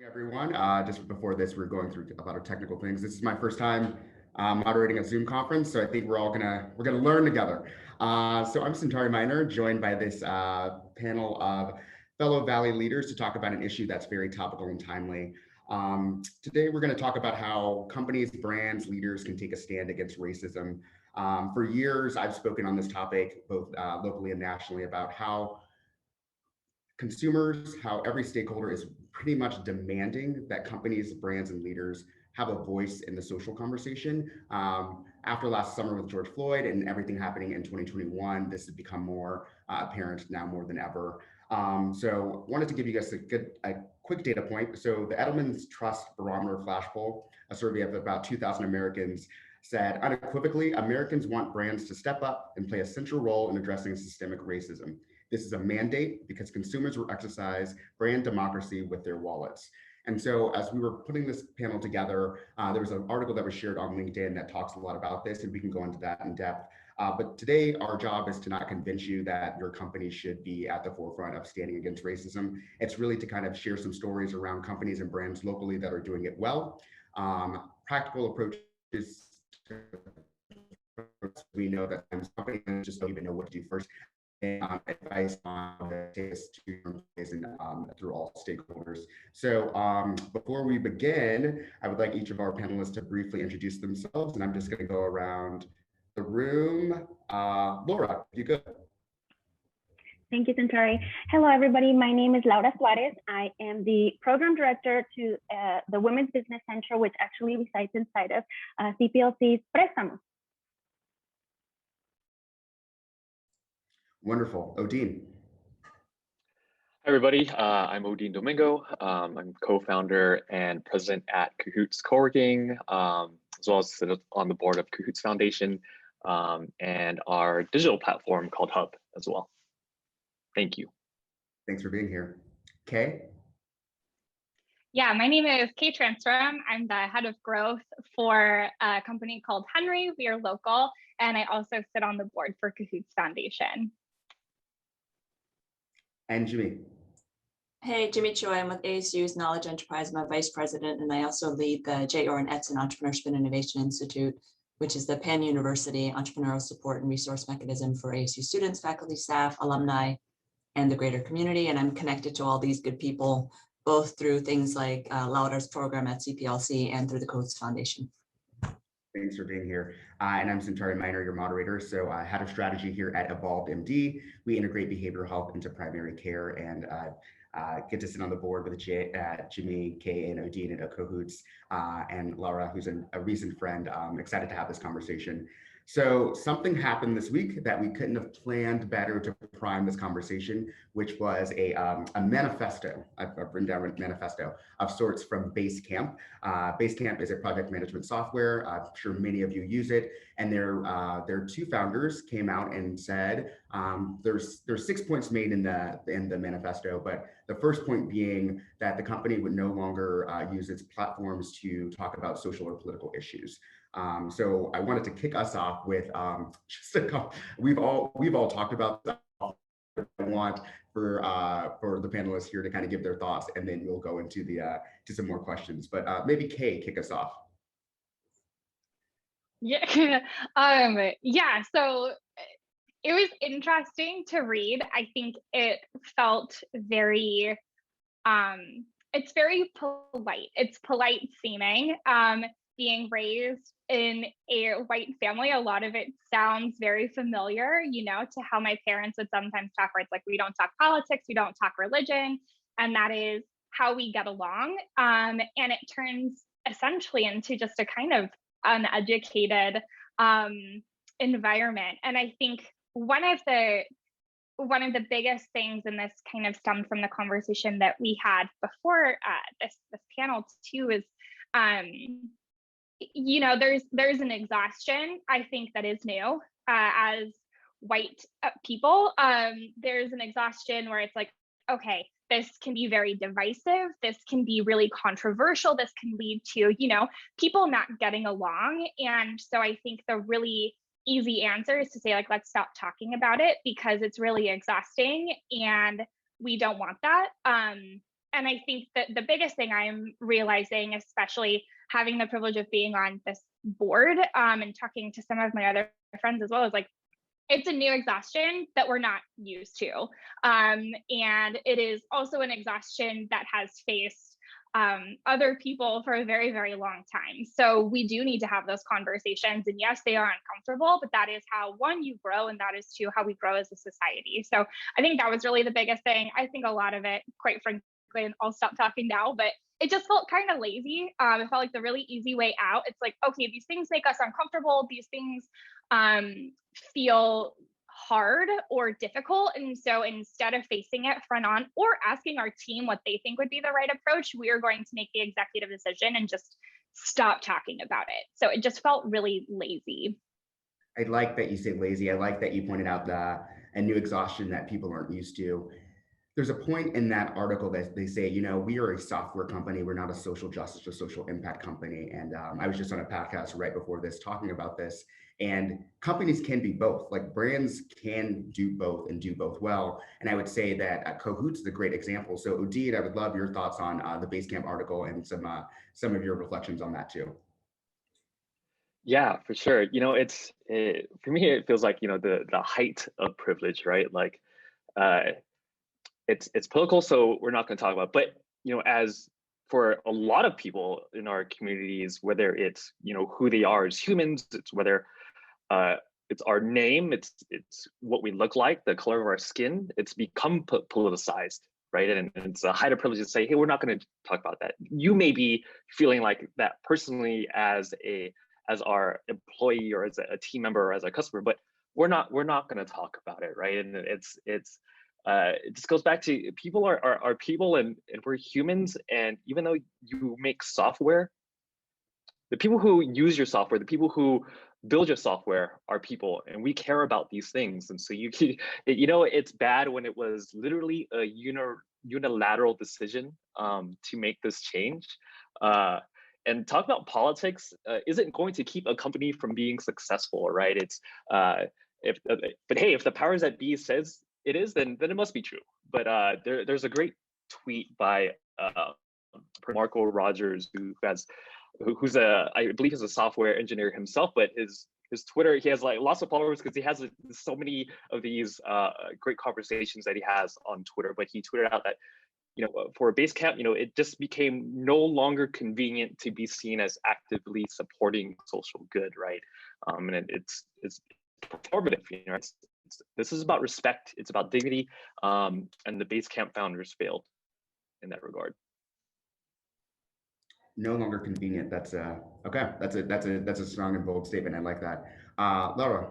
Everyone. Just before this, we're going through a lot of technical things. This is my first time moderating a Zoom conference, so I think we're gonna learn together. So I'm Centauri Minor, joined by this panel of fellow Valley leaders to talk about an issue that's very topical and timely. Today, we're going to talk about how companies, brands, leaders can take a stand against racism. For years, I've spoken on this topic, both locally and nationally, about how consumers, how every stakeholder is pretty much demanding that companies, brands, and leaders have a voice in the social conversation. After last summer with George Floyd and everything happening in 2021, this has become more apparent now more than ever. So wanted to give you guys a quick data point. So the Edelman's Trust Barometer Flash Poll, a survey of about 2,000 Americans, said unequivocally, Americans want brands to step up and play a central role in addressing systemic racism. This is a mandate because consumers will exercise brand democracy with their wallets. And so as we were putting this panel together, there was an article that was shared on LinkedIn that talks a lot about this, and we can go into that in depth. But today, our job is to not convince you that your company should be at the forefront of standing against racism. It's really to kind of share some stories around companies and brands locally that are doing it well, practical approaches. We know that companies just don't even know what to do first. Advice on this to through all stakeholders. So before we begin, I would like each of our panelists to briefly introduce themselves, and I'm just going to go around the room. Laura, if you could. Thank you, Centauri. Hello, everybody. My name is Laura Suarez. I am the program director to the Women's Business Center, which actually resides inside of CPLC's Prestamos. Wonderful. Odeen. Hi, everybody. I'm Odeen Domingo. I'm co-founder and president at Cohoot's Co-working, as well as sit on the board of Cohoot's Foundation and our digital platform called Hub as well. Thank you. Thanks for being here. Kay? Yeah, my name is Kay Transtrum. I'm the head of growth for a company called Henry. We are local, and I also sit on the board for Cohoot's Foundation. And Jimmy. Hey, Jimmy Choi. I'm with ASU's Knowledge Enterprise. I'm a vice president, and I also lead the J. Orrin Edson Entrepreneurship and Innovation Institute, which is the pan-university entrepreneurial support and resource mechanism for ASU students, faculty, staff, alumni, and the greater community. And I'm connected to all these good people, both through things like Laura's program at CPLC and through the Cohoot's Foundation. Thanks for being here. And I'm Centauri Minor, your moderator. So head of strategy here at Evolved MD. We integrate behavioral health into primary care and get to sit on the board with Jimmy, Kay, and Odeen at Cohoots, and Laura, who's a recent friend. Excited to have this conversation. So something happened this week that we couldn't have planned better to prime this conversation, which was a manifesto. I've written down a manifesto of sorts from Basecamp. Basecamp is a project management software. I'm sure many of you use it. And their two founders came out and said, there's 6 points made in the manifesto, but the first point being that the company would no longer use its platforms to talk about social or political issues. So I wanted to kick us off with just we've all talked about that. I want for the panelists here to kind of give their thoughts, and then we'll go into to some more questions. But maybe Kay, kick us off. Yeah, yeah. So it was interesting to read. I think it felt very, it's very polite. It's polite seeming. Being raised in a white family, a lot of it sounds very familiar, you know, to how my parents would sometimes talk, where it's like, we don't talk politics, we don't talk religion, and that is how we get along. And it turns essentially into just a kind of uneducated environment. And I think one of the biggest things, and this kind of stemmed from the conversation that we had before this panel too, is you know, there's an exhaustion, I think, that is new as white people. There's an exhaustion where it's like, okay, this can be very divisive, this can be really controversial, this can lead to, you know, people not getting along. And so I think the really easy answer is to say, like, let's stop talking about it because it's really exhausting and we don't want that. And I think that the biggest thing I'm realizing, especially having the privilege of being on this board and talking to some of my other friends as well, is like, it's a new exhaustion that we're not used to. And it is also an exhaustion that has faced other people for a very, very long time. So we do need to have those conversations. And yes, they are uncomfortable, but that is how, one, you grow, and that is two, how we grow as a society. So I think that was really the biggest thing. I think a lot of it, quite frankly, and I'll stop talking now, but it just felt kind of lazy. It felt like the really easy way out. It's like, okay, these things make us uncomfortable. These things feel hard or difficult. And so instead of facing it front on or asking our team what they think would be the right approach, we are going to make the executive decision and just stop talking about it. So it just felt really lazy. I like that you say lazy. I like that you pointed out a new exhaustion that people aren't used to. There's a point in that article that they say, you know, we are a software company. We're not a social justice or social impact company. And I was just on a podcast right before this talking about this. And companies can be both. Like brands can do both and do both well. And I would say that Cohoot is a great example. So Odeen, I would love your thoughts on the Basecamp article and some of your reflections on that too. Yeah, for sure. You know, for me, it feels like, you know, the height of privilege, right? Like, it's political, so we're not going to talk about it. But, you know, as for a lot of people in our communities, whether it's, you know, who they are as humans, it's whether it's our name, it's what we look like, the color of our skin, it's become politicized, right? And it's a height of privilege to say, hey, we're not going to talk about that. You may be feeling like that personally as our employee or as a team member or as a customer, but we're not going to talk about it, right? And it just goes back to people are people, and we're humans. And even though you make software, the people who use your software, the people who build your software are people, and we care about these things. And so you know, it's bad when it was literally a unilateral decision to make this change. And talk about politics isn't going to keep a company from being successful, right? It's but hey, if the powers that be says it is, then it must be true. But there's a great tweet by Marco Rogers, who's I believe he's a software engineer himself, but his Twitter, he has like lots of followers because he has so many of these great conversations that he has on Twitter. But he tweeted out that, you know, for Basecamp, you know, it just became no longer convenient to be seen as actively supporting social good, right? And it's performative, you know. This is about respect. It's about dignity, and the Basecamp founders failed in that regard. No longer convenient. That's okay. That's a strong and bold statement. I like that. Laura,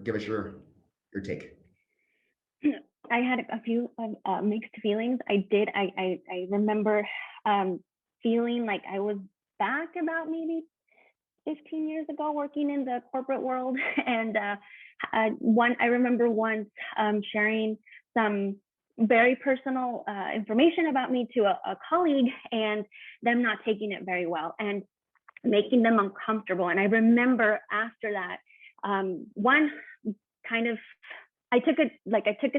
give us your take. I had a few mixed feelings. I remember feeling like I was back about maybe 15 years ago working in the corporate world. And I remember once sharing some very personal information about me to a colleague, and them not taking it very well and making them uncomfortable. And I remember after that, I took a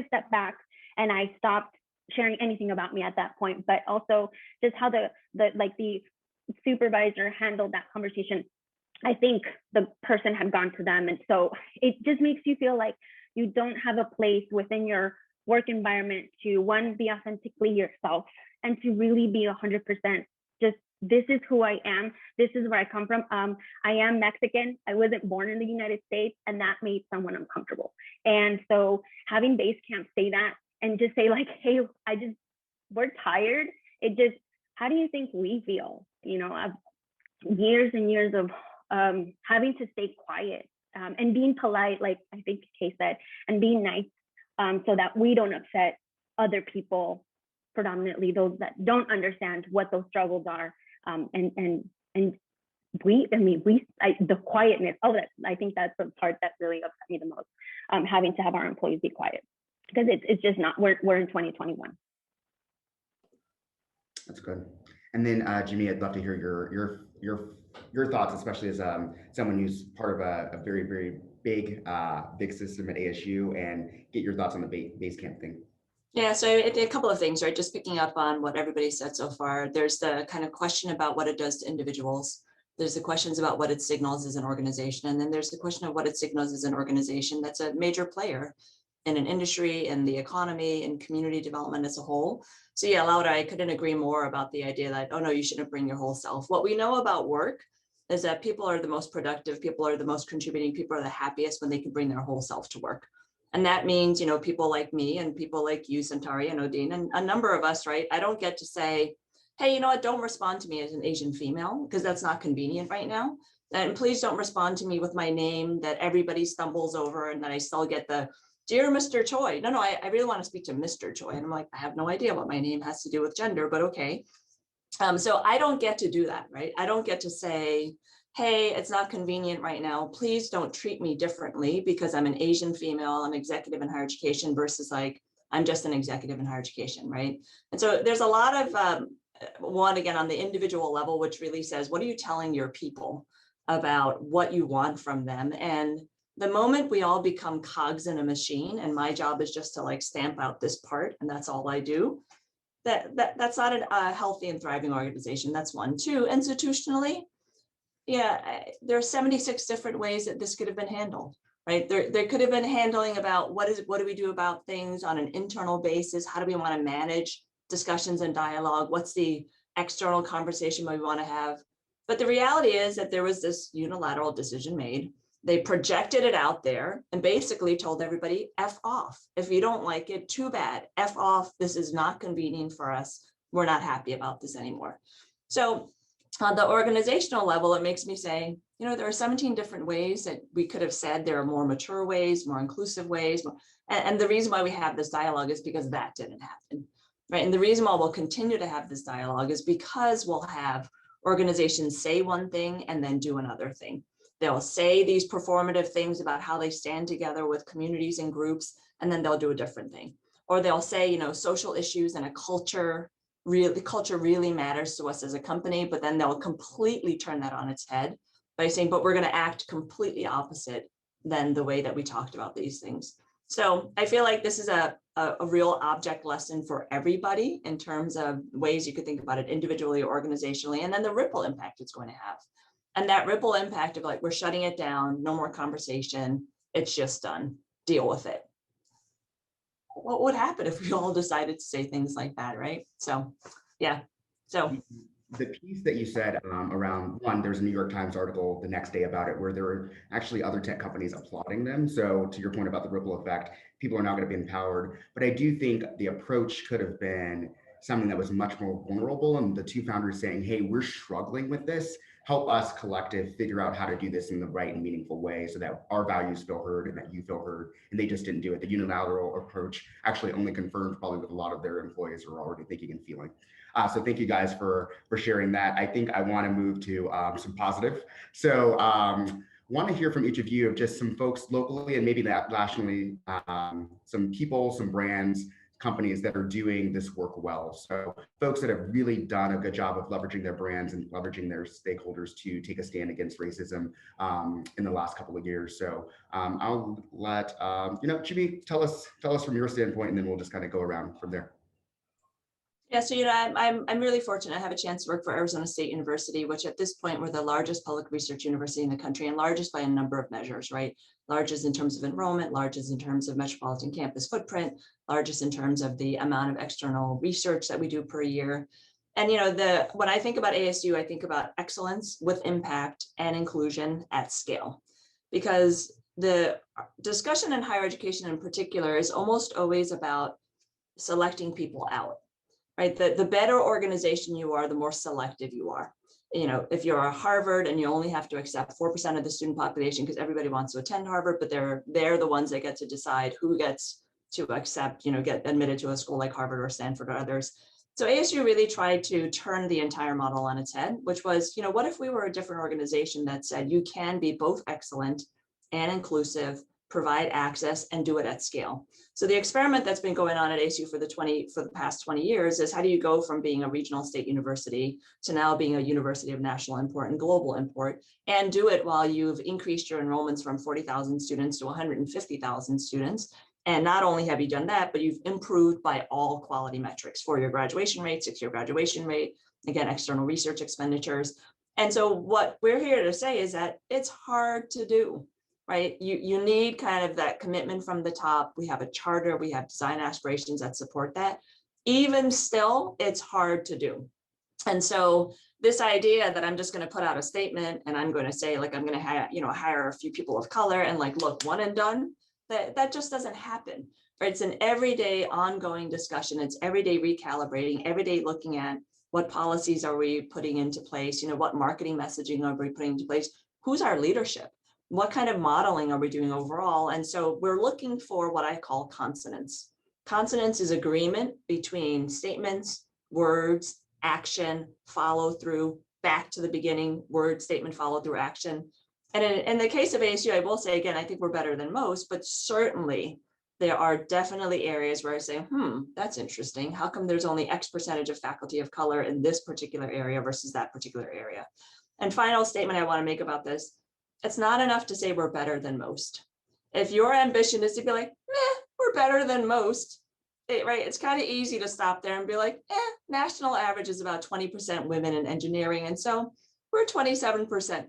step back and I stopped sharing anything about me at that point, but also just how the supervisor handled that conversation. I think the person had gone to them. And so it just makes you feel like you don't have a place within your work environment to, one, be authentically yourself, and to really be 100% just, this is who I am. This is where I come from. I am Mexican. I wasn't born in the United States, and that made someone uncomfortable. And so having Basecamp say that and just say like, hey, we're tired. How do you think we feel? You know, years and years of having to stay quiet and being polite, like I think Kay said, and being nice so that we don't upset other people, predominantly those that don't understand what those struggles are. The quietness. I think that's the part that really upset me the most. Having to have our employees be quiet, because it's just not. We're in 2021. That's good. And then Jimmy, I'd love to hear your thoughts, especially as someone who's part of a very, very big system at ASU, and get your thoughts on the Basecamp thing. Yeah, so a couple of things, right? Just picking up on what everybody said so far. There's the kind of question about what it does to individuals. There's the questions about what it signals as an organization. And then there's the question of what it signals as an organization that's a major player in an industry and the economy and community development as a whole. So yeah, Laura, I couldn't agree more about the idea that, oh no, you shouldn't bring your whole self. What we know about work is that people are the most productive, people are the most contributing, people are the happiest when they can bring their whole self to work. And that means, you know, people like me and people like you, Centauri and Odeen, and a number of us, right? I don't get to say, hey, you know what, don't respond to me as an Asian female, because that's not convenient right now. And please don't respond to me with my name that everybody stumbles over and that I still get the, dear Mr. Choi. No, I really want to speak to Mr. Choi. And I'm like, I have no idea what my name has to do with gender, but okay. So I don't get to do that, right? I don't get to say, hey, it's not convenient right now. Please don't treat me differently because I'm an Asian female, I'm executive in higher education versus like, I'm just an executive in higher education, right? And so there's a lot of, one, again, on the individual level, which really says, what are you telling your people about what you want from them? And the moment we all become cogs in a machine, and my job is just to like stamp out this part, and that's all I do, that's not a healthy and thriving organization. That's one. Two, institutionally, yeah, there are 76 different ways that this could have been handled, right? There could have been handling about what do we do about things on an internal basis? How do we want to manage discussions and dialogue? What's the external conversation we want to have? But the reality is that there was this unilateral decision made. They projected it out there and basically told everybody, F off. If you don't like it, too bad. F off. This is not convenient for us. We're not happy about this anymore. So on the organizational level, it makes me say, you know, there are 17 different ways that we could have said there are more mature ways, more inclusive ways. And the reason why we have this dialogue is because that didn't happen, right? And the reason why we'll continue to have this dialogue is because we'll have organizations say one thing and then do another thing. They'll say these performative things about how they stand together with communities and groups, and then they'll do a different thing. Or they'll say, you know, social issues and a culture, the culture really matters to us as a company, but then they'll completely turn that on its head by saying, but we're going to act completely opposite than the way that we talked about these things. So I feel like this is a real object lesson for everybody in terms of ways you could think about it individually or organizationally, and then the ripple impact it's going to have. And that ripple impact of like, we're shutting it down, no more conversation, it's just done, deal with it. What would happen if we all decided to say things like that, right? So, yeah, so. The piece that you said around, one, there's a New York Times article the next day about it where there were actually other tech companies applauding them. So to your point about the ripple effect, people are now going to be empowered. But I do think the approach could have been something that was much more vulnerable, and the two founders saying, hey, we're struggling with this. Help us collective figure out how to do this in the right and meaningful way so that our values feel heard and that you feel heard. And they just didn't do it. The unilateral approach actually only confirmed probably what a lot of their employees are already thinking and feeling. So thank you guys for sharing that. I think I want to move to some positive. So want to hear from each of you of just some folks locally and maybe nationally, some people, some brands, companies that are doing this work well. So folks that have really done a good job of leveraging their brands and leveraging their stakeholders to take a stand against racism in the last couple of years. So I'll let, Jimmy, tell us from your standpoint, and then we'll just kind of go around from there. Yeah, so I'm really fortunate. I have a chance to work for Arizona State University, which at this point we're the largest public research university in the country, and largest by a number of measures, right? Largest in terms of enrollment, largest in terms of metropolitan campus footprint, largest in terms of the amount of external research that we do per year. And when I think about ASU, I think about excellence with impact and inclusion at scale, because the discussion in higher education in particular is almost always about selecting people out. Right, the better organization you are, the more selective you are. If you're a Harvard and you only have to accept 4% of the student population because everybody wants to attend Harvard, but they're the ones that get to decide who gets to accept, get admitted to a school like Harvard or Stanford or others. So ASU really tried to turn the entire model on its head, which was, what if we were a different organization that said you can be both excellent and inclusive, provide access, and do it at scale. So the experiment that's been going on at ASU for the past 20 years is, how do you go from being a regional state university to now being a university of national import and global import, and do it while you've increased your enrollments from 40,000 students to 150,000 students, And not only have you done that, but you've improved by all quality metrics, 4-year graduation rate, 6-year graduation rate, again, external research expenditures. And so what we're here to say is that it's hard to do, right? You need kind of that commitment from the top. We have a charter, we have design aspirations that support that. Even still, it's hard to do. And so this idea that I'm just going to put out a statement and I'm going to say, like, I'm going to hire a few people of color and like, look, one and done, that just doesn't happen. Right? It's an everyday ongoing discussion. It's everyday recalibrating, everyday looking at what policies are we putting into place, what marketing messaging are we putting into place, who's our leadership, what kind of modeling are we doing overall. And so we're looking for what I call consonance. Consonance is agreement between statements, words, action, follow through, back to the beginning, word, statement, follow through, action. And in the case of ASU, I will say, again, I think we're better than most, but certainly there are definitely areas where I say, that's interesting. How come there's only X percentage of faculty of color in this particular area versus that particular area? And final statement I want to make about this, it's not enough to say we're better than most. If your ambition is to be like, we're better than most, right? It's kind of easy to stop there and be like, national average is about 20% women in engineering. And so we're 27%.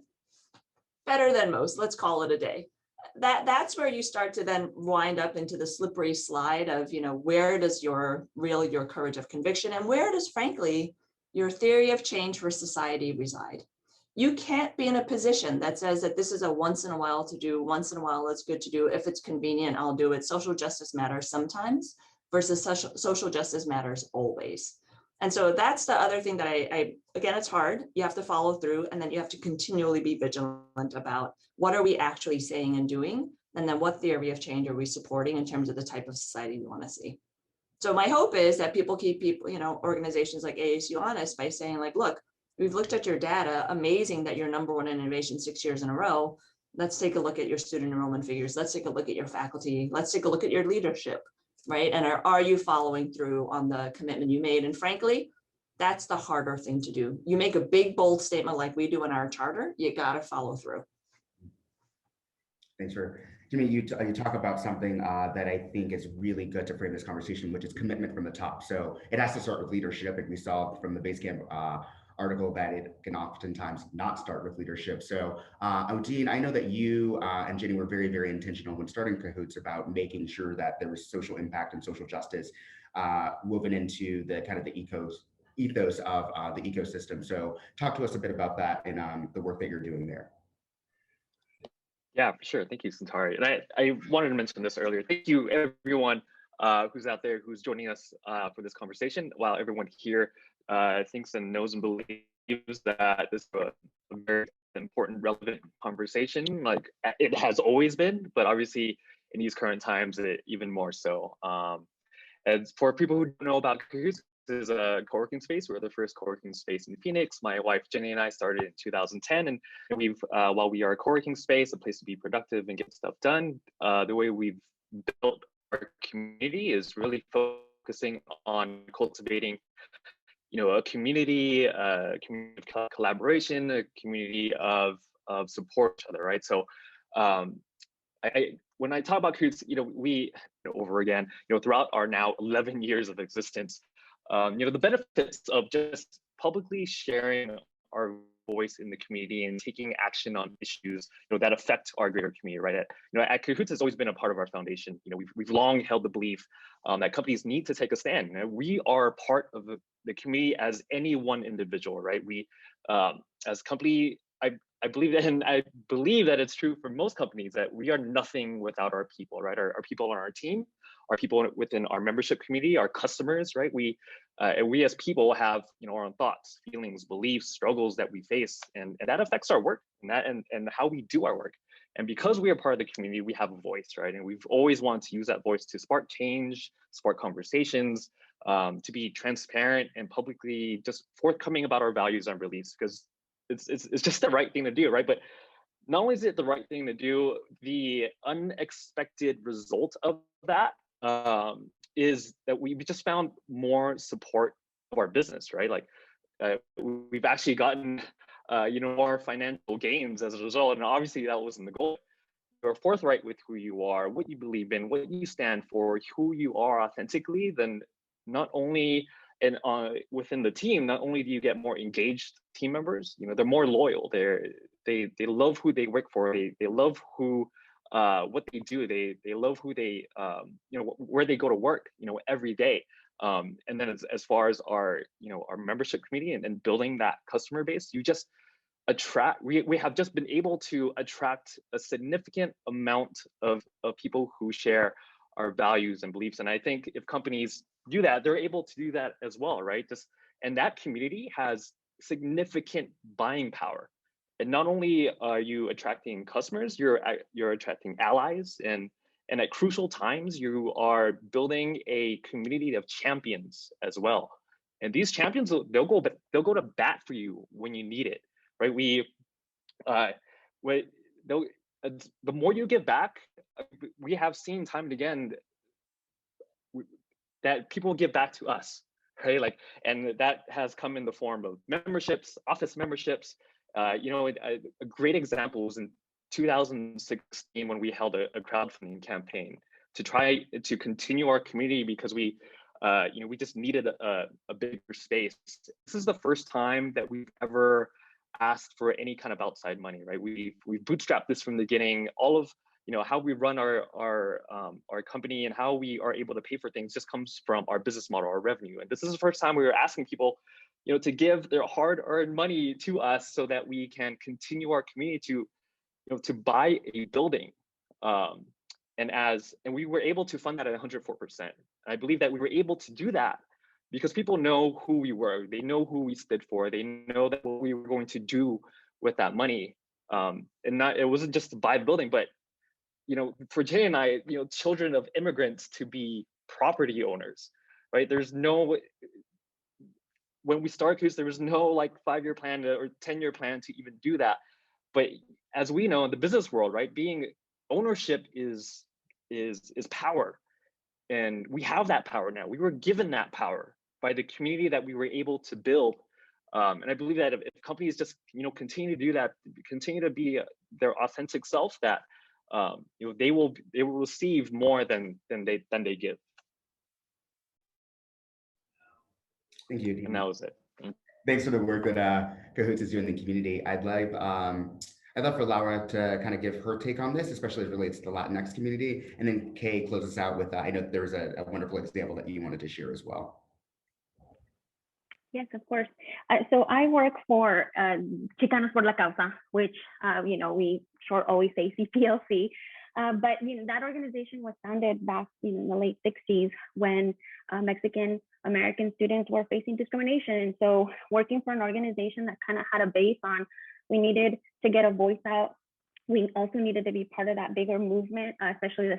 Better than most, let's call it a day. That's where you start to then wind up into the slippery slide of, where does your courage of conviction and where does, frankly, your theory of change for society reside? You can't be in a position that says that this is a once in a while to do, once in a while it's good to do. If it's convenient, I'll do it. Social justice matters sometimes versus social justice matters always. And so that's the other thing that again, it's hard. You have to follow through, and then you have to continually be vigilant about what are we actually saying and doing, and then what theory of change are we supporting in terms of the type of society we want to see. So my hope is that people keep organizations like ASU honest by saying, like, look, we've looked at your data, amazing that you're #1 in innovation 6 years in a row. Let's take a look at your student enrollment figures. Let's take a look at your faculty. Let's take a look at your leadership. Right? And are you following through on the commitment you made? And frankly, that's the harder thing to do. You make a big, bold statement like we do in our charter, you got to follow through. Thanks for, Jimmy, you talk about something that I think is really good to frame this conversation, which is commitment from the top. So it has to start with leadership. And we saw from the Basecamp article that it can oftentimes not start with leadership. So Odeen, I know that you and Jenny were very, very intentional when starting Cahoots about making sure that there was social impact and social justice woven into the kind of the ethos of the ecosystem. So talk to us a bit about that and the work that you're doing there. Yeah, for sure. Thank you, Centauri. And I wanted to mention this earlier. Thank you, everyone who's out there, who's joining us for this conversation. While everyone here thinks and knows and believes that this is a very important, relevant conversation, like it has always been, but obviously in these current times, even more so. And for people who don't know about Cohoot, this is a co-working space. We're the first co-working space in Phoenix. My wife, Jenny, and I started in 2010. And we've, while we are a co-working space, a place to be productive and get stuff done, the way we've built our community is really focusing on cultivating a community of collaboration, a community of support each other, right? So when I talk about Cahoots, we over again, throughout our now 11 years of existence, the benefits of just publicly sharing our voice in the community and taking action on issues that affect our greater community, right? At Cahoots has always been a part of our foundation. We've long held the belief that companies need to take a stand. We are part of the community as any one individual, right? We, as a company, I believe that, and I believe that it's true for most companies, that we are nothing without our people, right? Our people on our team, our people within our membership community, our customers, right? We as people have our own thoughts, feelings, beliefs, struggles that we face, and that affects our work and how we do our work. And because we are part of the community, we have a voice, right? And we've always wanted to use that voice to spark change, spark conversations, to be transparent and publicly just forthcoming about our values and beliefs, because it's just the right thing to do, right? But not only is it the right thing to do, the unexpected result of that is that we just found more support of our business, right? Like we've actually gotten more financial gains as a result, and obviously that wasn't the goal. you're forthright with who you are, what you believe in, what you stand for, who you are authentically, then not only within the team, not only do you get more engaged team members, they're more loyal. They love who they work for. They love what they do. They love who they where they go to work every day. And then as far as our membership community and building that customer base, you just attract. We have just been able to attract a significant amount of people who share our values and beliefs. And I think if companies do that, they're able to do that as well, right? And that community has significant buying power. And not only are you attracting customers, you're attracting allies, and at crucial times, you are building a community of champions as well. And these champions, they'll go to bat for you when you need it, right? The more you give back, we have seen time and again that people give back to us, right? And that has come in the form of memberships, office memberships. A great example was in 2016 when we held a crowdfunding campaign to try to continue our community because we just needed a bigger space. This is the first time that we've ever asked for any kind of outside money, right? We bootstrapped this from the beginning. All of how we run our company and how we are able to pay for things just comes from our business model, our revenue. And this is the first time we were asking people, to give their hard-earned money to us so that we can continue our community to buy a building. And we were able to fund that at 104%. I believe that we were able to do that because people know who we were. They know who we stood for. They know that what we were going to do with that money. It wasn't just to buy the building, but for Jay and I, children of immigrants to be property owners, right? When we started Cohoot, there was no 5-year plan or 10-year plan to even do that. But as we know in the business world, right, being ownership is power, and we have that power now. We were given that power by the community that we were able to build. And I believe that if companies just continue to do that, continue to be their authentic self, that they will receive more than they give. Thank you, Odeen. And that was it. Thanks for the work that Cohoot is doing in the community. I'd love for Laura to kind of give her take on this, especially as it relates to the Latinx community. And then Kay closes out with, I know there was a wonderful example that you wanted to share as well. Yes, of course. So I work for Chicanos por la Causa, which, we short always say CPLC. But that organization was founded back in the late 60s when Mexican American students were facing discrimination. And so working for an organization that kind of had a base on, we needed to get a voice out. We also needed to be part of that bigger movement, especially the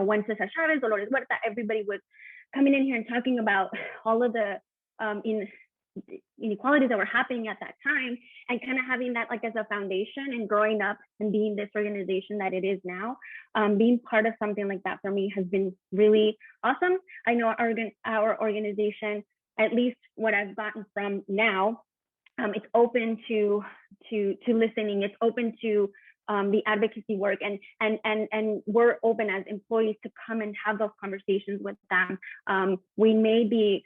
when Cesar Suarez, Dolores Huerta, everybody was coming in here and talking about all of the inequalities that were happening at that time, and kind of having that as a foundation and growing up and being this organization that it is now. Being part of something like that for me has been really awesome. I know our organization, at least what I've gotten from now, it's open to listening. It's open to the advocacy work, and we're open as employees to come and have those conversations with them. We may be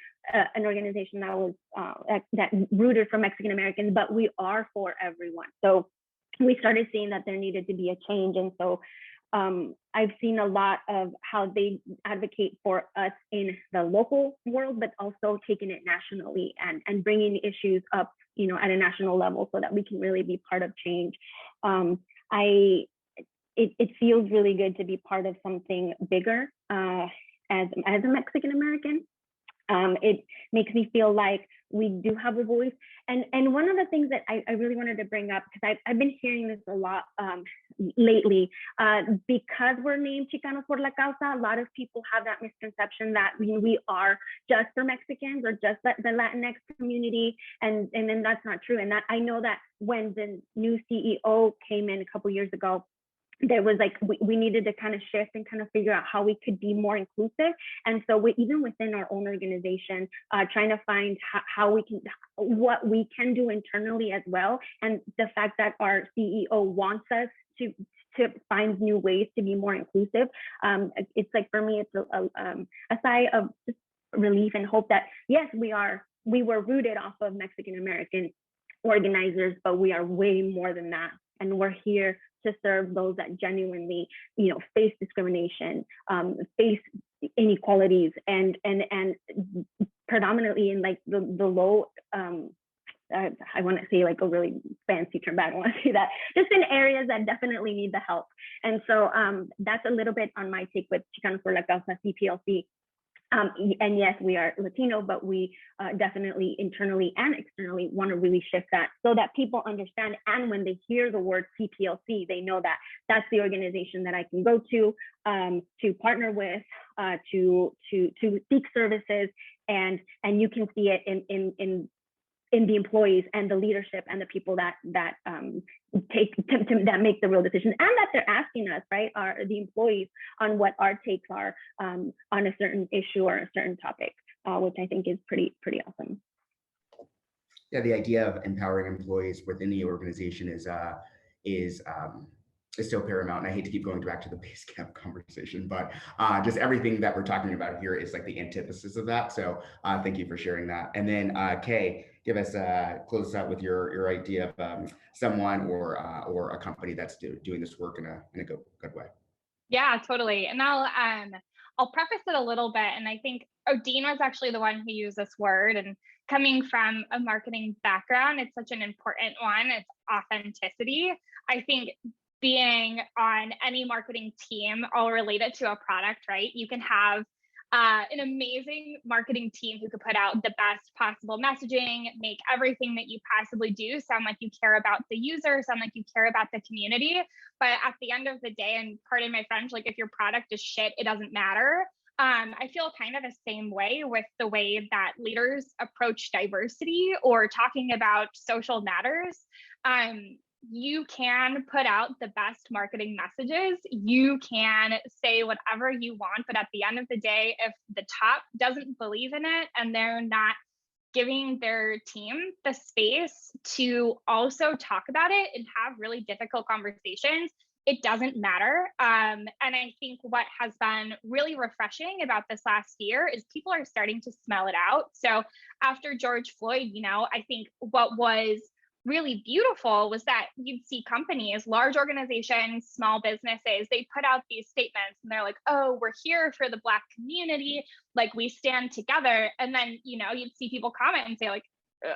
an organization that was that rooted for Mexican Americans, but we are for everyone. So we started seeing that there needed to be a change, and so I've seen a lot of how they advocate for us in the local world, but also taking it nationally and bringing issues up, at a national level, so that we can really be part of change. It feels really good to be part of something bigger as a Mexican American. It makes me feel like we do have a voice. And one of the things that I really wanted to bring up, because I've been hearing this a lot lately, because we're named Chicanos por la Causa, a lot of people have that misconception that we are just for Mexicans or just the Latinx community, and then that's not true. And that I know that when the new CEO came in a couple years ago, there was we needed to kind of shift and kind of figure out how we could be more inclusive. And so we, even within our own organization, trying to find what we can do internally as well. And the fact that our CEO wants us to find new ways to be more inclusive. It's like, for me, it's a sigh of just relief and hope that, yes, we were rooted off of Mexican American organizers, but we are way more than that. And we're here to serve those that genuinely, face discrimination, face inequalities, and predominantly in like the low, I want to say like a really fancy term, but I don't want to say that, just in areas that definitely need the help. And so that's a little bit on my take with Chicanos por la Causa, CPLC. And yes, we are Latino, but we definitely internally and externally want to really shift that so that people understand. And when they hear the word CPLC, they know that that's the organization that I can go to partner with, to seek services, and you can see it in the employees and the leadership and the people that make the real decisions, and that they're asking us, right, are the employees, on what our takes are on a certain issue or a certain topic, which I think is pretty awesome. Yeah, the idea of empowering employees within the organization is still paramount. And I hate to keep going back to the Basecamp conversation, but just everything that we're talking about here is like the antithesis of that. So thank you for sharing that. And then Kay, give us close us out with your idea of someone or a company that's doing this work in a good way. Yeah, totally. And I'll preface it a little bit. And I think Odeen was actually the one who used this word, and coming from a marketing background, it's such an important one. It's authenticity. I think being on any marketing team, all related to a product, right? You can have an amazing marketing team who could put out the best possible messaging, make everything that you possibly do sound like you care about the user, sound like you care about the community. But at the end of the day, and pardon my French, like if your product is shit, it doesn't matter. I feel kind of the same way with the way that leaders approach diversity or talking about social matters. You can put out the best marketing messages. You can say whatever you want, but at the end of the day, if the top doesn't believe in it and they're not giving their team the space to also talk about it and have really difficult conversations, it doesn't matter. And I think what has been really refreshing about this last year is people are starting to smell it out. So after George Floyd, I think what was really beautiful was that you'd see companies, large organizations, small businesses, they put out these statements and they're like, oh, we're here for the Black community, like we stand together. And then, you'd see people comment and say like,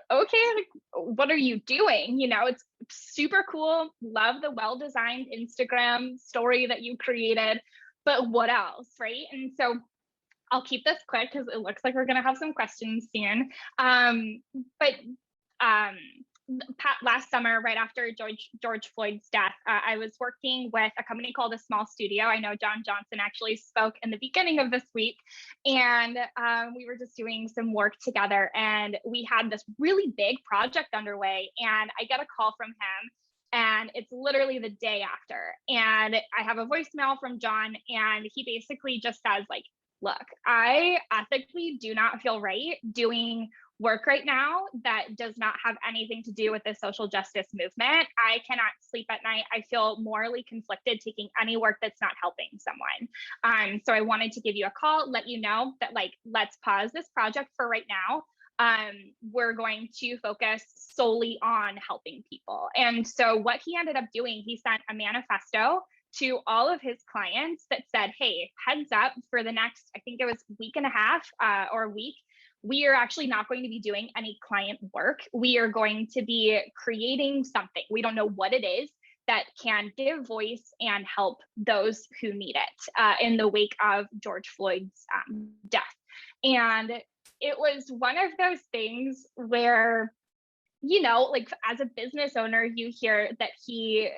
okay, like, what are you doing? It's super cool. Love the well-designed Instagram story that you created, but what else, right? And so I'll keep this quick because it looks like we're going to have some questions soon. Last summer, right after George Floyd's death, I was working with a company called A Small Studio. I know John Johnson actually spoke in the beginning of this week, and we were just doing some work together, and we had this really big project underway, and I get a call from him, and it's literally the day after, and I have a voicemail from John, and he basically just says like, look, I ethically do not feel right doing work right now that does not have anything to do with the social justice movement. I cannot sleep at night. I feel morally conflicted taking any work that's not helping someone. So I wanted to give you a call, let you know that like, let's pause this project for right now. We're going to focus solely on helping people. And so what he ended up doing, he sent a manifesto to all of his clients that said, hey, heads up, for the next, I think it was week and a half or a week, we are actually not going to be doing any client work. We are going to be creating something. We don't know what it is that can give voice and help those who need it in the wake of George Floyd's death. And it was one of those things where, like as a business owner, you hear that he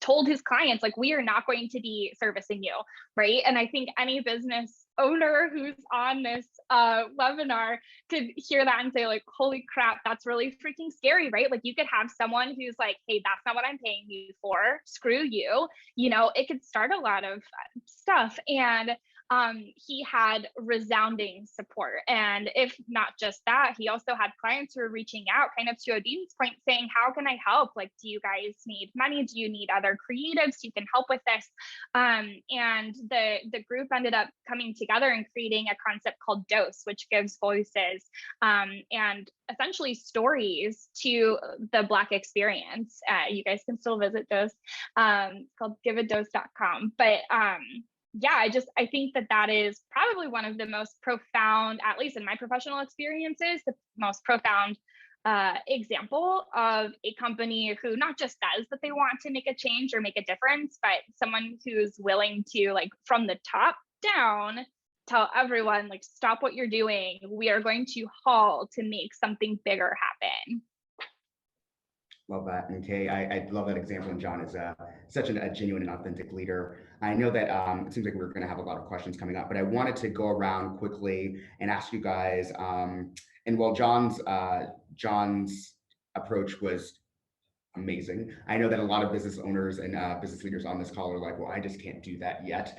told his clients, like, we are not going to be servicing you, right? And I think any business owner who's on this webinar could hear that and say like, holy crap, that's really freaking scary, right? Like you could have someone who's like, hey, that's not what I'm paying you for, screw you. It could start a lot of stuff. And he had resounding support. And if not just that, he also had clients who were reaching out, kind of to Odeen's point, saying, how can I help? Like, do you guys need money? Do you need other creatives who can help with this? And the group ended up coming together and creating a concept called Dose, which gives voices and essentially stories to the Black experience. You guys can still visit Dose. It's called giveadose.com. But yeah, I think that is probably one of the most profound, at least in my professional experiences, the most profound example of a company who not just says that they want to make a change or make a difference, but someone who's willing to, like, from the top down, tell everyone, like, stop what you're doing. We are going to haul to make something bigger happen. Love that. And Kay, I love that example. And John is such a genuine and authentic leader. I know that it seems like we're going to have a lot of questions coming up, but I wanted to go around quickly and ask you guys. And while John's approach was amazing, I know that a lot of business owners and business leaders on this call are like, well, I just can't do that yet.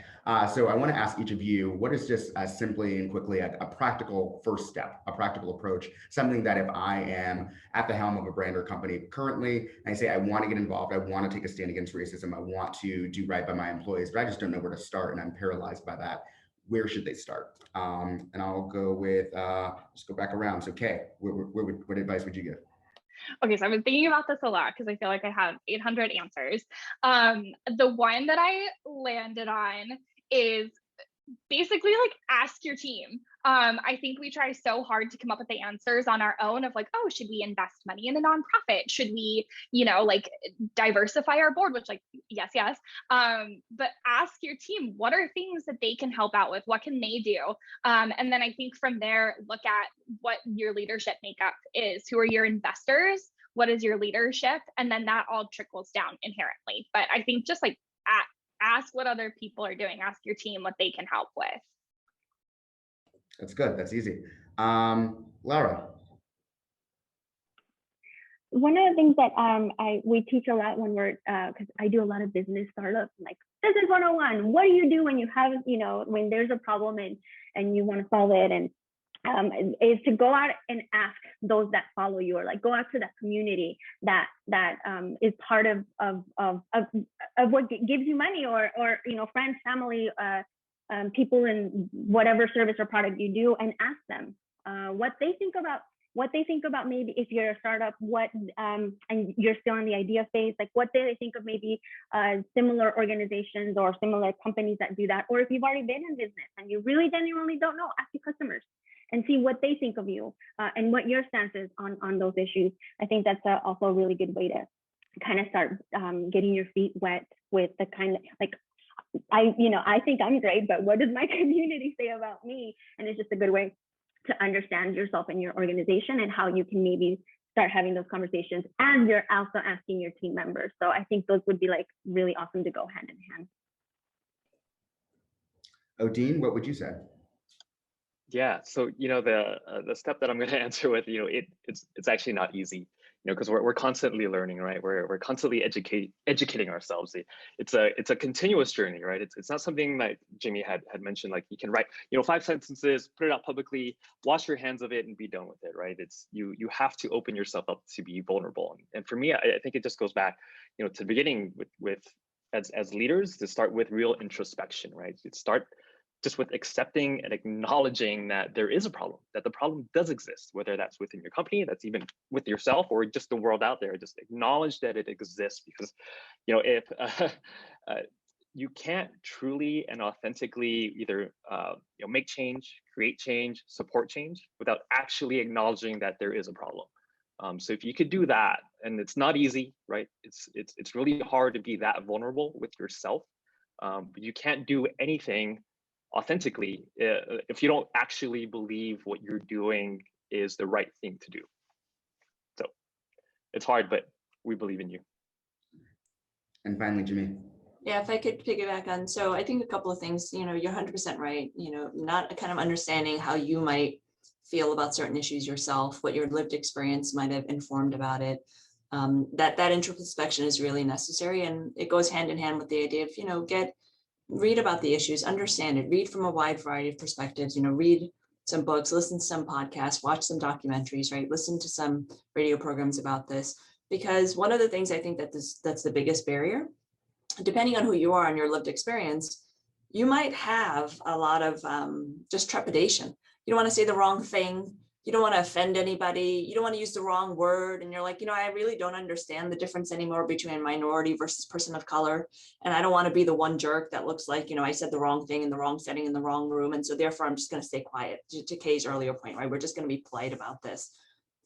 So I want to ask each of you, what is just simply and quickly a practical first step, a practical approach, something that if I am at the helm of a brand or company currently, and I say, I want to get involved, I want to take a stand against racism, I want to do right by my employees, but I just don't know where to start and I'm paralyzed by that. Where should they start? And I'll go with, just go back around. So Kay, what advice would you give? Okay, so I've been thinking about this a lot because I feel like I have 800 answers. The one that I landed on is basically, like, ask your team. I think we try so hard to come up with the answers on our own of, like, oh, should we invest money in a nonprofit? Should we, like, diversify our board, which, like, yes. But ask your team, what are things that they can help out with? What can they do? And then I think from there, look at what your leadership makeup is. Who are your investors? What is your leadership? And then that all trickles down inherently. But I think just, like, ask what other people are doing. Ask your team what they can help with. That's good. That's easy. Laura. One of the things that we teach a lot when we're, because I do a lot of business startups, like, this is 101. What do you do when you have, when there's a problem and you want to solve it? And is to go out and ask those that follow you, or, like, go out to that community that is part of what gives you money, or friends, family, people in whatever service or product you do, and ask them what they think about maybe if you're a startup, and you're still in the idea phase, like, what they think of maybe similar organizations or similar companies that do that, or if you've already been in business and you really genuinely don't know, ask your customers and see what they think of you and what your stance is on those issues. I think that's also a really good way to kind of start getting your feet wet with the kind of, like, I think I'm great, but what does my community say about me? And it's just a good way to understand yourself and your organization and how you can maybe start having those conversations as you're also asking your team members. So I think those would be, like, really awesome to go hand in hand. Odeen, what would you say? Yeah, so the step that I'm going to answer with, it's actually not easy, because we're constantly learning, right? We're constantly educating ourselves. It's a continuous journey, right? It's not something that Jimmy had mentioned, like, you can write 5 sentences, put it out publicly, wash your hands of it, and be done with it, right? It's you have to open yourself up to be vulnerable. And for me, I think it just goes back, to the beginning with as leaders, to start with real introspection, right? Start just with accepting and acknowledging that there is a problem, that the problem does exist, whether that's within your company, that's even with yourself, or just the world out there. Just acknowledge that it exists, because if you can't truly and authentically either make change, create change, support change without actually acknowledging that there is a problem. So if you could do that, and it's not easy, right? It's really hard to be that vulnerable with yourself, but you can't do anything authentically if you don't actually believe what you're doing is the right thing to do. So it's hard, but we believe in you. And finally, Jimmy. Yeah, if I could piggyback on, so I think a couple of things, you're 100% right, not kind of understanding how you might feel about certain issues yourself, what your lived experience might have informed about it. That introspection is really necessary, and it goes hand in hand with the idea of, read about the issues, understand it, read from a wide variety of perspectives, read some books, listen to some podcasts, watch some documentaries, right? Listen to some radio programs about this, because one of the things I think that's the biggest barrier, depending on who you are and your lived experience, you might have a lot of just trepidation. You don't want to say the wrong thing. You don't want to offend anybody. You don't want to use the wrong word. And you're like, I really don't understand the difference anymore between minority versus person of color. And I don't want to be the one jerk that looks like, I said the wrong thing in the wrong setting in the wrong room. And so therefore, I'm just going to stay quiet. To Kay's earlier point, right? We're just going to be polite about this.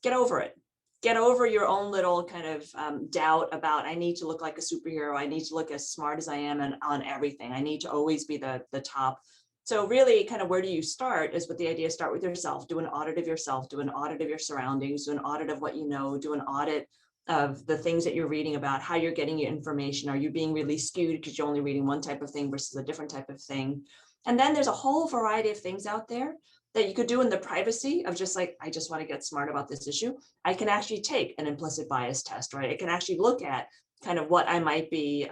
Get over it. Get over your own little kind of doubt about, I need to look like a superhero. I need to look as smart as I am and on everything. I need to always be the top. So really kind of where do you start is with the idea, start with yourself, do an audit of yourself, do an audit of your surroundings, do an audit of what you know, do an audit of the things that you're reading about, how you're getting your information. Are you being really skewed because you're only reading one type of thing versus a different type of thing? And then there's a whole variety of things out there that you could do in the privacy of just like, I just want to get smart about this issue. I can actually take an implicit bias test, right? I can actually look at kind of what I might be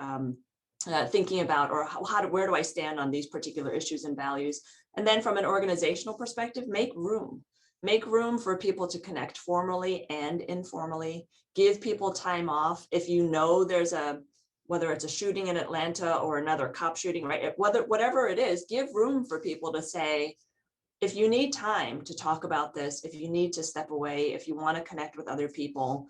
thinking about, or where do I stand on these particular issues and values. And then from an organizational perspective, make room for people to connect formally and informally, give people time off. If there's whether it's a shooting in Atlanta or another cop shooting, right? Whatever it is, give room for people to say, if you need time to talk about this, if you need to step away, if you want to connect with other people,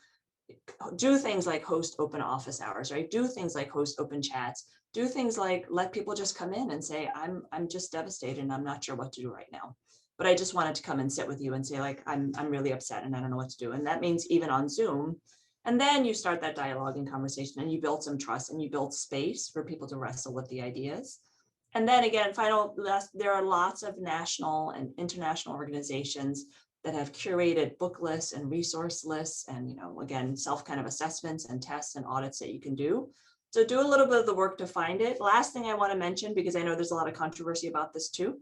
do things like host open office hours, right? Do things like host open chats, do things like let people just come in and say, I'm just devastated and I'm not sure what to do right now. But I just wanted to come and sit with you and say, like, I'm really upset and I don't know what to do. And that means even on Zoom. And then you start that dialogue and conversation and you build some trust and you build space for people to wrestle with the ideas. And then again, there are lots of national and international organizations that have curated book lists and resource lists and, again, self kind of assessments and tests and audits that you can do. So do a little bit of the work to find it. Last thing I want to mention, because I know there's a lot of controversy about this too.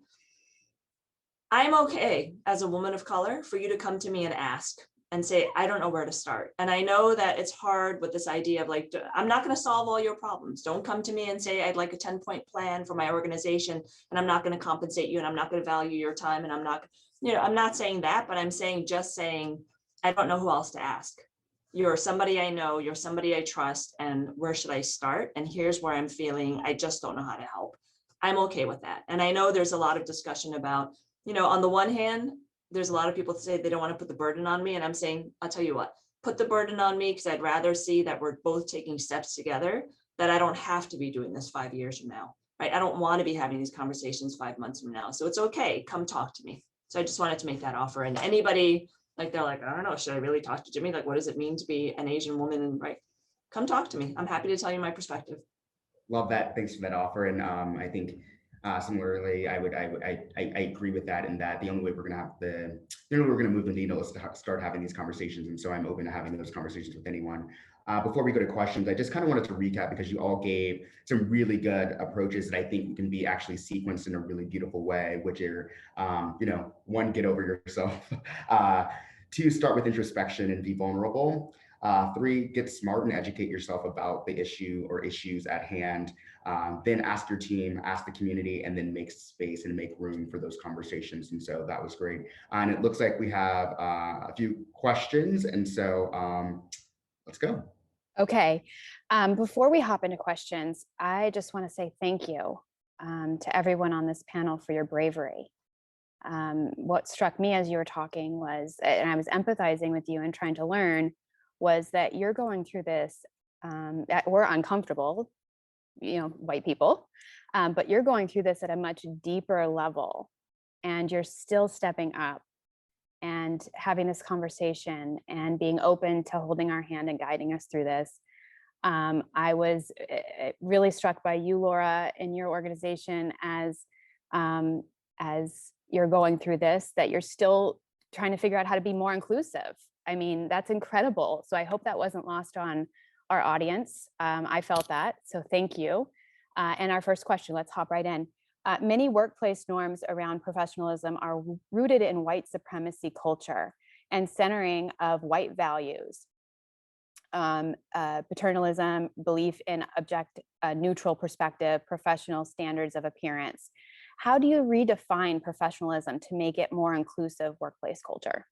I'm okay as a woman of color for you to come to me and ask and say, I don't know where to start. And I know that it's hard with this idea of like, I'm not going to solve all your problems. Don't come to me and say, I'd like a 10-point plan for my organization, and I'm not going to compensate you, and I'm not going to value your time. And I'm not saying that, but I'm saying, I don't know who else to ask. You're somebody I know, you're somebody I trust, and where should I start? And here's where I'm feeling, I just don't know how to help. I'm okay with that. And I know there's a lot of discussion about, on the one hand, there's a lot of people that say they don't want to put the burden on me. And I'm saying, I'll tell you what, put the burden on me, because I'd rather see that we're both taking steps together, that I don't have to be doing this 5 years from now, right? I don't want to be having these conversations 5 months from now. So it's okay, come talk to me. So I just wanted to make that offer. And anybody, like, they're like, I don't know, should I really talk to Jimmy? Like, what does it mean to be an Asian woman? And right, come talk to me. I'm happy to tell you my perspective. Love that. Thanks for that offer. And I think similarly, I agree with that, in that the only way we're going to move the needle is to start having these conversations. And so I'm open to having those conversations with anyone. Before we go to questions, I just kind of wanted to recap, because you all gave some really good approaches that I think can be actually sequenced in a really beautiful way, which are, one, get over yourself, 2, start with introspection and be vulnerable, 3, get smart and educate yourself about the issue or issues at hand. Then ask your team, ask the community, and then make space and make room for those conversations. And so that was great. And it looks like we have a few questions. And so let's go. Okay. Before we hop into questions, I just want to say thank you to everyone on this panel for your bravery. What struck me as you were talking was, and I was empathizing with you and trying to learn, was that you're going through this, we're uncomfortable, white people, but you're going through this at a much deeper level, and you're still stepping up and having this conversation and being open to holding our hand and guiding us through this. I was really struck by you, Laura, in your organization as you're going through this, that you're still trying to figure out how to be more inclusive. I mean, that's incredible. So I hope that wasn't lost on our audience. I felt that, so thank you. And our first question, let's hop right in. Many workplace norms around professionalism are rooted in white supremacy culture and centering of white values. paternalism, belief in neutral perspective, professional standards of appearance. How do you redefine professionalism to make it more inclusive workplace culture?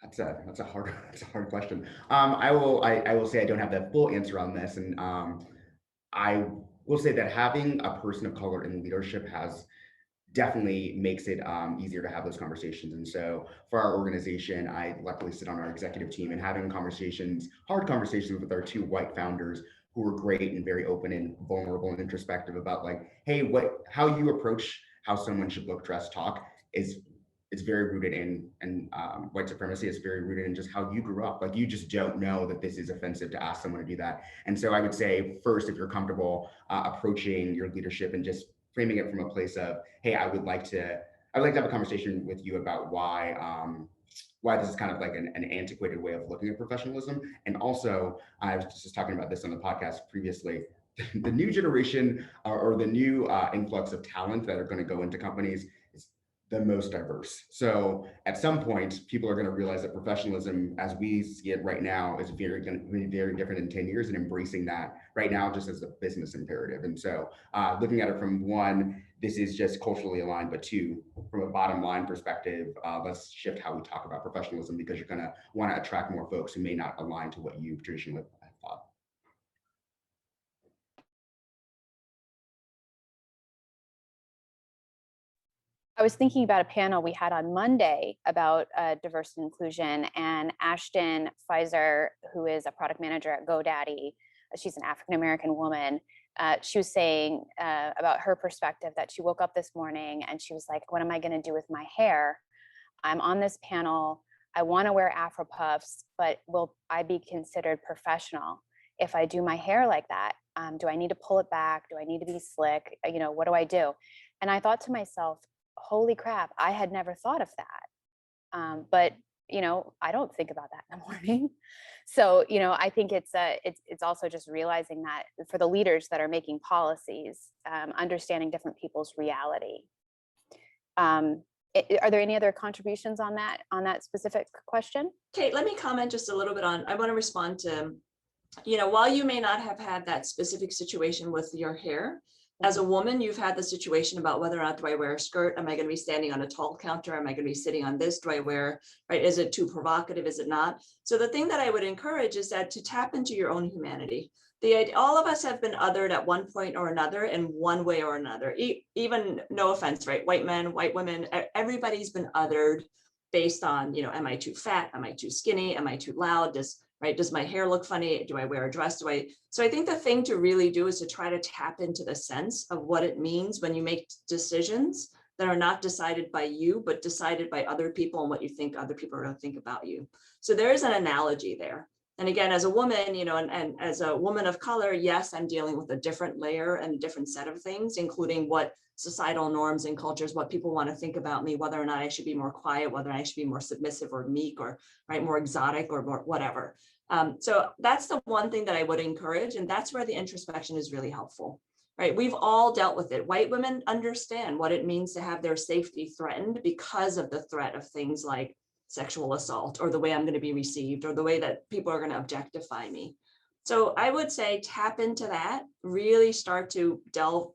That's a hard question. I will say I don't have the full answer on this, and I will say that having a person of color in leadership definitely makes it easier to have those conversations. And so for our organization, I luckily sit on our executive team, and having hard conversations with our two white founders who are great and very open and vulnerable and introspective about like, hey, how you approach how someone should look, dress, talk it's very rooted in white supremacy. It's very rooted in just how you grew up. Like, you just don't know that this is offensive to ask someone to do that. And so I would say, first, if you're comfortable approaching your leadership and just framing it from a place of, hey, I would like to have a conversation with you about why this is kind of like an antiquated way of looking at professionalism. And also, I was just talking about this on the podcast previously, the new generation or the new influx of talent that are going to go into companies is the most diverse. So at some point, people are going to realize that professionalism, as we see it right now, is going to be very different in 10 years, and embracing that right now just as a business imperative. And so looking at it from one, this is just culturally aligned, but two, from a bottom line perspective, let's shift how we talk about professionalism, because you're going to want to attract more folks who may not align to what you traditionally thought. I was thinking about a panel we had on Monday about diversity and inclusion, and Ashton Pfizer, who is a product manager at GoDaddy, she's an African-American woman. She was saying about her perspective that she woke up this morning and she was like, what am I going to do with my hair? I'm on this panel. I want to wear Afro puffs, but will I be considered professional if I do my hair like that? Do I need to pull it back? Do I need to be slick? What do I do? And I thought to myself, holy crap, I had never thought of that. But I don't think about that in the morning. So, I think it's also just realizing that for the leaders that are making policies, understanding different people's reality. Are there any other contributions on that specific question? Kate, let me comment just a little bit I want to respond to, while you may not have had that specific situation with your hair, as a woman, you've had the situation about whether or not do I wear a skirt? Am I going to be standing on a tall counter? Am I going to be sitting on this? Do I wear, right? Is it too provocative? Is it not? So the thing that I would encourage is that to tap into your own humanity. All of us have been othered at one point or another in one way or another. Even, no offense, right? White men, white women, everybody's been othered based on, am I too fat? Am I too skinny? Am I too loud? Does my hair look funny? Do I wear a dress? So I think the thing to really do is to try to tap into the sense of what it means when you make decisions that are not decided by you, but decided by other people and what you think other people are going to think about you. So there is an analogy there. And again, as a woman, and as a woman of color, yes, I'm dealing with a different layer and a different set of things, including what societal norms and cultures, what people want to think about me, whether or not I should be more quiet, whether I should be more submissive or meek or more exotic or more whatever. So that's the one thing that I would encourage. And that's where the introspection is really helpful, right? We've all dealt with it. White women understand what it means to have their safety threatened because of the threat of things like sexual assault, or the way I'm going to be received, or the way that people are going to objectify me. So I would say tap into that, really start to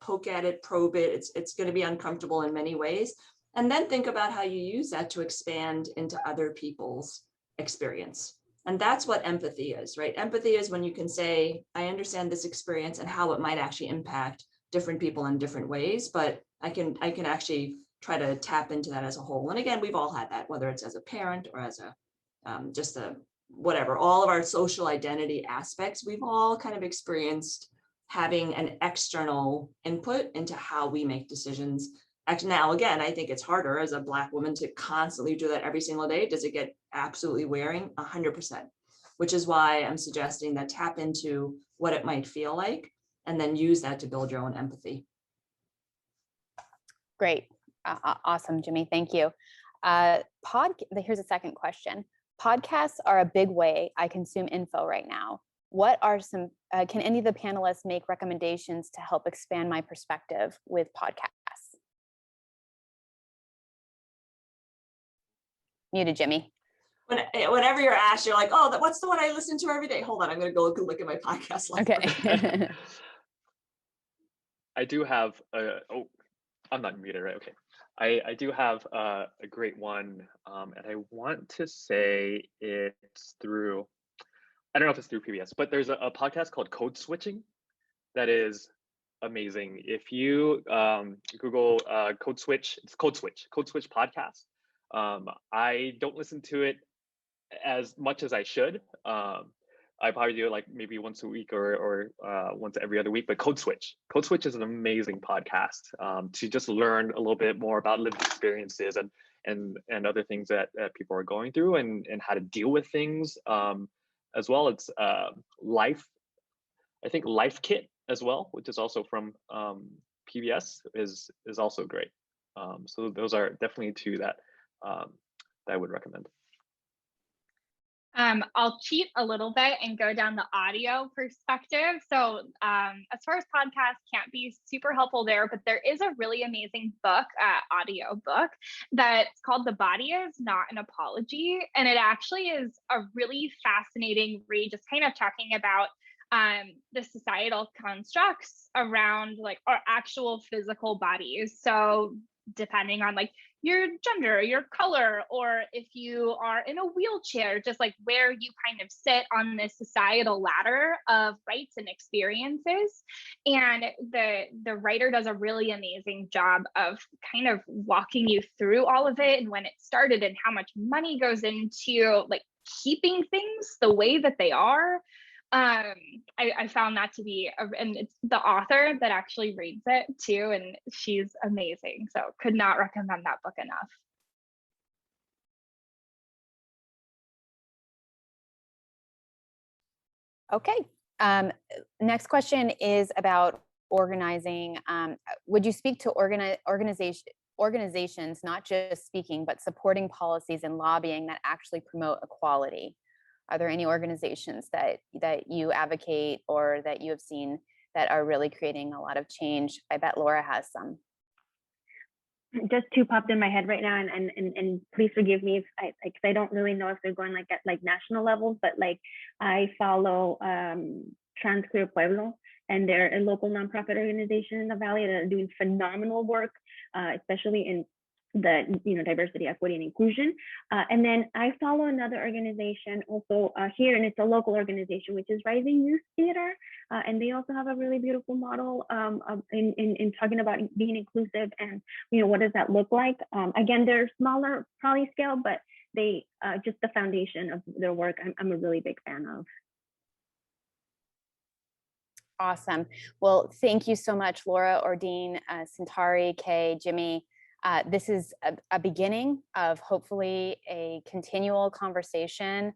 poke at it, probe it. It's going to be uncomfortable in many ways. And then think about how you use that to expand into other people's experience. And that's what empathy is, right? Empathy is when you can say, I understand this experience and how it might actually impact different people in different ways, but I can actually try to tap into that as a whole. And again, we've all had that, whether it's as a parent or as whatever, all of our social identity aspects, we've all kind of experienced having an external input into how we make decisions. Actually, now, again, I think it's harder as a Black woman to constantly do that every single day. Does it get absolutely wearing? 100%, which is why I'm suggesting that tap into what it might feel like and then use that to build your own empathy. Great. Awesome, Jimmy. Thank you. Here's a second question. Podcasts are a big way I consume info right now. What are some, can any of the panelists make recommendations to help expand my perspective with podcasts? Muted, Jimmy. Whenever you're asked, you're like, oh, what's the one I listen to every day? Hold on, I'm going to go look at my podcast library. Okay. I do have I'm not muted, right? Okay. I do have a great one, and I want to say it's through, I don't know if it's through PBS, but there's a podcast called Code Switching that is amazing. If you Google Code Switch, it's Code Switch podcast. I don't listen to it as much as I should. I probably do it like maybe once a week or once every other week, but Code Switch is an amazing podcast to just learn a little bit more about lived experiences and other things that people are going through and how to deal with things. As well, it's Life Kit as well, which is also from PBS, is also great. So those are definitely two that I would recommend. I'll cheat a little bit and go down the audio perspective. So as far as podcasts, can't be super helpful there, but there is a really amazing book, audio book, that's called The Body Is Not an Apology. And it actually is a really fascinating read, just kind of talking about the societal constructs around like our actual physical bodies. So depending on like your gender, your color, or if you are in a wheelchair, just like where you kind of sit on this societal ladder of rights and experiences. And the writer does a really amazing job of kind of walking you through all of it and when it started and how much money goes into like keeping things the way that they are. I found that to be, and it's the author that actually reads it too, and she's amazing. So could not recommend that book enough. Okay. Next question is about organizing. Would you speak to organizations, not just speaking, but supporting policies and lobbying that actually promote equality? Are there any organizations that you advocate or that you have seen that are really creating a lot of change? I bet Laura has some. Just two popped in my head right now, and please forgive me if I don't really know if they're going like at like national levels, but like I follow Trans Queer Pueblo, and they're a local nonprofit organization in the Valley that are doing phenomenal work, especially in the diversity, equity, and inclusion. And then I follow another organization also here, and it's a local organization, which is Rising Youth Theater. And they also have a really beautiful model in talking about being inclusive and, what does that look like? Again, they're smaller probably scale, but they just the foundation of their work, I'm a really big fan of. Awesome. Well, thank you so much, Laura, Odeen, Centauri, Kay, Jimmy. This is a beginning of hopefully a continual conversation.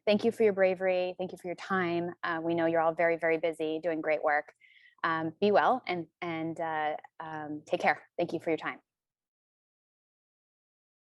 Thank you for your bravery. Thank you for your time. We know you're all very, very busy doing great work. Be well and take care. Thank you for your time.